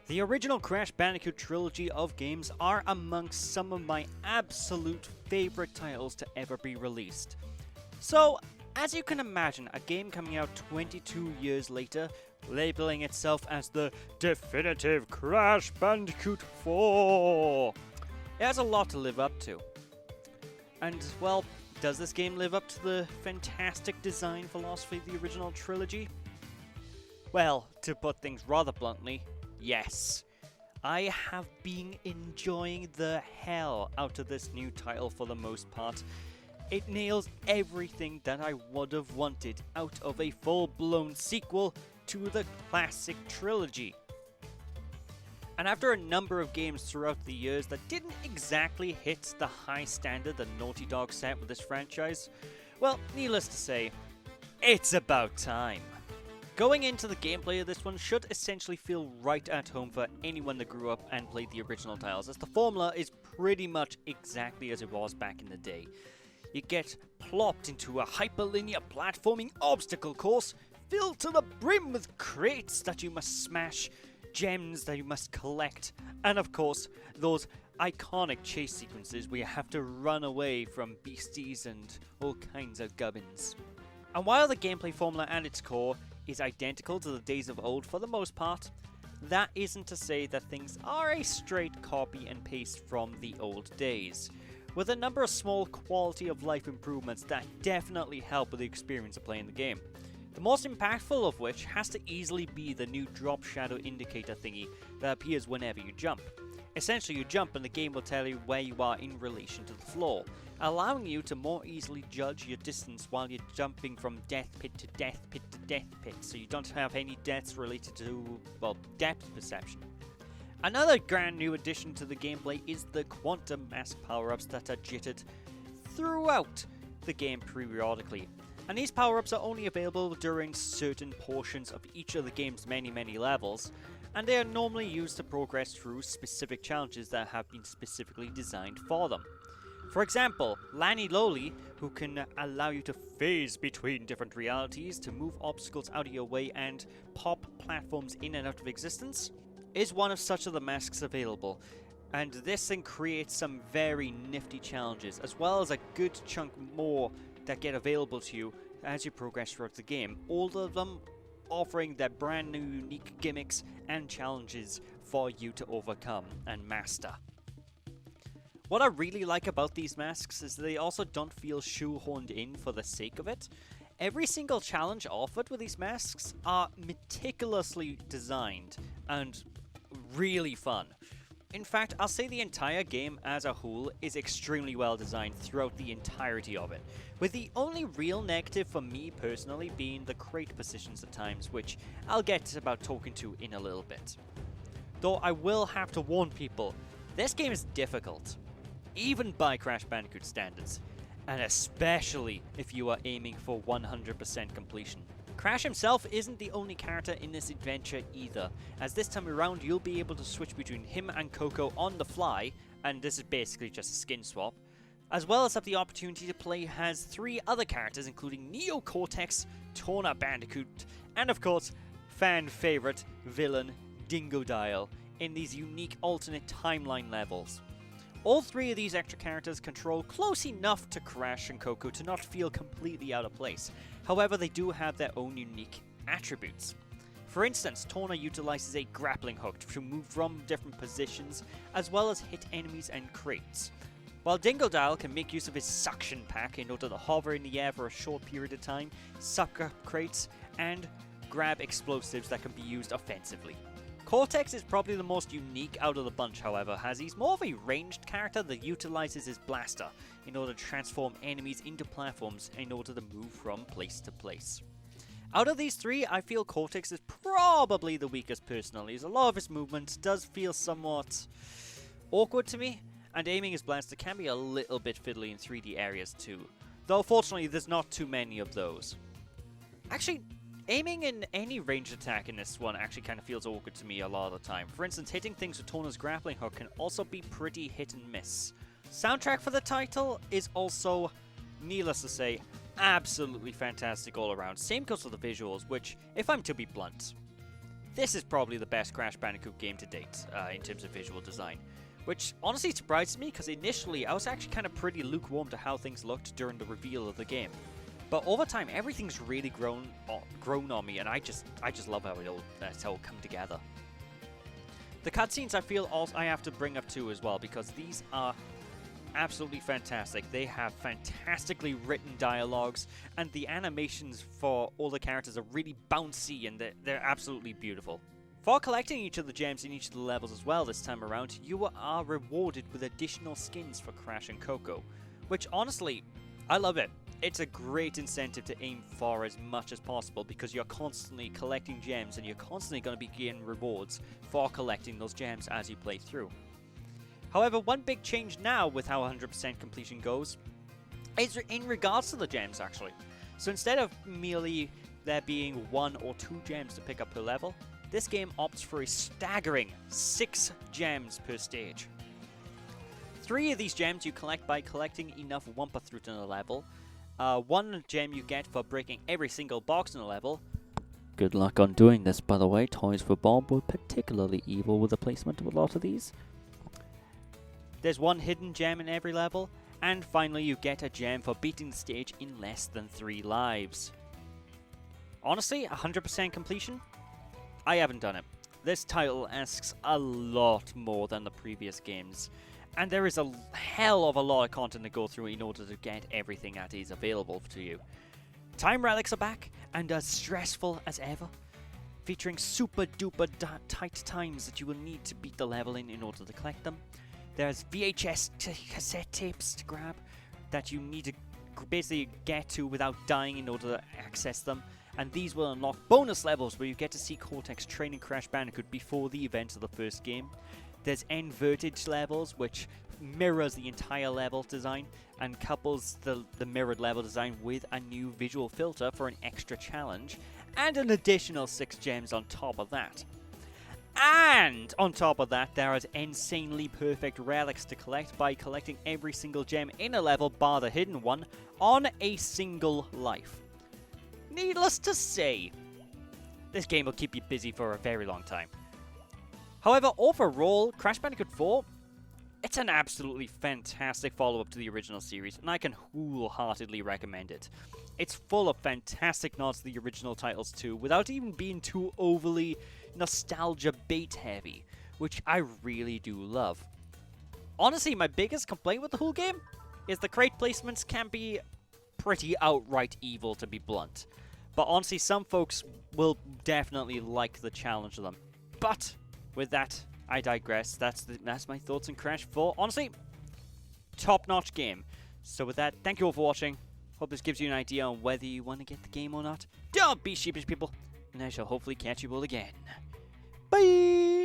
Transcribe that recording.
The original Crash Bandicoot trilogy of games are amongst some of my absolute favourite titles to ever be released. So, as you can imagine, a game coming out 22 years later, labeling itself as the definitive Crash Bandicoot 4, it has a lot to live up to. And, well, does this game live up to the fantastic design philosophy of the original trilogy? Well, to put things rather bluntly, yes. I have been enjoying the hell out of this new title for the most part. It nails everything that I would have wanted out of a full-blown sequel to the classic trilogy. And after a number of games throughout the years that didn't exactly hit the high standard that Naughty Dog set with this franchise, well, needless to say, it's about time. Going into the gameplay of this one should essentially feel right at home for anyone that grew up and played the original titles, as the formula is pretty much exactly as it was back in the day. You get plopped into a hyperlinear platforming obstacle course filled to the brim with crates that you must smash, gems that you must collect, and of course, those iconic chase sequences where you have to run away from beasties and all kinds of gubbins. And while the gameplay formula at its core is identical to the days of old for the most part, that isn't to say that things are a straight copy and paste from the old days, with a number of small quality of life improvements that definitely help with the experience of playing the game. The most impactful of which has to easily be the new drop shadow indicator thingy that appears whenever you jump. Essentially, you jump and the game will tell you where you are in relation to the floor, allowing you to more easily judge your distance while you're jumping from death pit to death pit to death pit, so you don't have any deaths related to, well, depth perception. Another grand new addition to the gameplay is the quantum mask power-ups that are jittered throughout the game periodically. And these power-ups are only available during certain portions of each of the game's many levels, and they are normally used to progress through specific challenges that have been specifically designed for them. For example, Lani Loli, who can allow you to phase between different realities to move obstacles out of your way and pop platforms in and out of existence, is one of such of the masks available, and this thing creates some very nifty challenges, as well as a good chunk more that get available to you as you progress throughout the game, all of them offering their brand new unique gimmicks and challenges for you to overcome and master. What I really like about these masks is they also don't feel shoehorned in for the sake of it. Every single challenge offered with these masks are meticulously designed and really fun. In fact, I'll say the entire game as a whole is extremely well designed throughout the entirety of it, with the only real negative for me personally being the crate positions at times, which I'll get about talking to in a little bit. Though I will have to warn people, this game is difficult, even by Crash Bandicoot standards, and especially if you are aiming for 100% completion. Crash himself isn't the only character in this adventure either, as this time around you'll be able to switch between him and Coco on the fly, and this is basically just a skin swap, as well as have the opportunity to play as 3 other characters including Neo Cortex, Tawna Bandicoot, and of course, fan favourite villain Dingodile in these unique alternate timeline levels. All 3 of these extra characters control close enough to Crash and Coco to not feel completely out of place. However, they do have their own unique attributes. For instance, Tawna utilizes a grappling hook to move from different positions, as well as hit enemies and crates. While Dingodile can make use of his suction pack in order to hover in the air for a short period of time, suck up crates, and grab explosives that can be used offensively. Cortex is probably the most unique out of the bunch, however, as he's more of a ranged character that utilizes his blaster in order to transform enemies into platforms in order to move from place to place. Out of these 3, I feel Cortex is probably the weakest personally, as a lot of his movement does feel somewhat awkward to me, and aiming his blaster can be a little bit fiddly in 3D areas too, though fortunately there's not too many of those. Actually, aiming in any ranged attack in this one actually kind of feels awkward to me a lot of the time. For instance, hitting things with Tawna's grappling hook can also be pretty hit and miss. Soundtrack for the title is also, needless to say, absolutely fantastic all around. Same goes for the visuals, which, if I'm to be blunt, this is probably the best Crash Bandicoot game to date in terms of visual design. Which honestly surprised me, because initially I was actually kind of pretty lukewarm to how things looked during the reveal of the game. But over time, everything's really grown on me, and I just love how it's all come together. The cutscenes I feel also I have to bring up too as well, because these are absolutely fantastic. They have fantastically written dialogues, and the animations for all the characters are really bouncy, and they're absolutely beautiful. For collecting each of the gems in each of the levels as well this time around, you are rewarded with additional skins for Crash and Coco, which honestly, I love it. It's a great incentive to aim for as much as possible, because you're constantly collecting gems and you're constantly going to be getting rewards for collecting those gems as you play through. However, one big change now with how 100% completion goes is in regards to the gems actually. So instead of merely there being 1 or 2 gems to pick up per level, this game opts for a staggering 6 gems per stage. 3 of these gems you collect by collecting enough Wumpa Fruit in a level. 1 gem you get for breaking every single box in a level. Good luck on doing this, by the way. Toys for Bob were particularly evil with the placement of a lot of these. There's 1 hidden gem in every level. And finally, you get a gem for beating the stage in less than 3 lives. Honestly, 100% completion? I haven't done it. This title asks a lot more than the previous games, and there is a hell of a lot of content to go through in order to get everything that is available to you. Time relics are back, and as stressful as ever, featuring super duper tight times that you will need to beat the level in order to collect them. There's VHS cassette tapes to grab that you need to basically get to without dying in order to access them. And these will unlock bonus levels where you get to see Cortex training Crash Bandicoot before the events of the first game. There's inverted levels, which mirrors the entire level design and couples the mirrored level design with a new visual filter for an extra challenge, and an additional 6 gems on top of that. And on top of that, there is insanely perfect relics to collect by collecting every single gem in a level, bar the hidden one, on a single life. Needless to say, this game will keep you busy for a very long time. However, overall, Crash Bandicoot 4, it's an absolutely fantastic follow-up to the original series, and I can wholeheartedly recommend it. It's full of fantastic nods to the original titles too, without even being too overly nostalgia bait heavy, which I really do love. Honestly, my biggest complaint with the whole game is the crate placements can be pretty outright evil, to be blunt. But honestly, some folks will definitely like the challenge of them. But with that, I digress. That's my thoughts on Crash 4. Honestly, top-notch game. So with that, thank you all for watching. Hope this gives you an idea on whether you want to get the game or not. Don't be sheepish, people. And I shall hopefully catch you all again. Bye!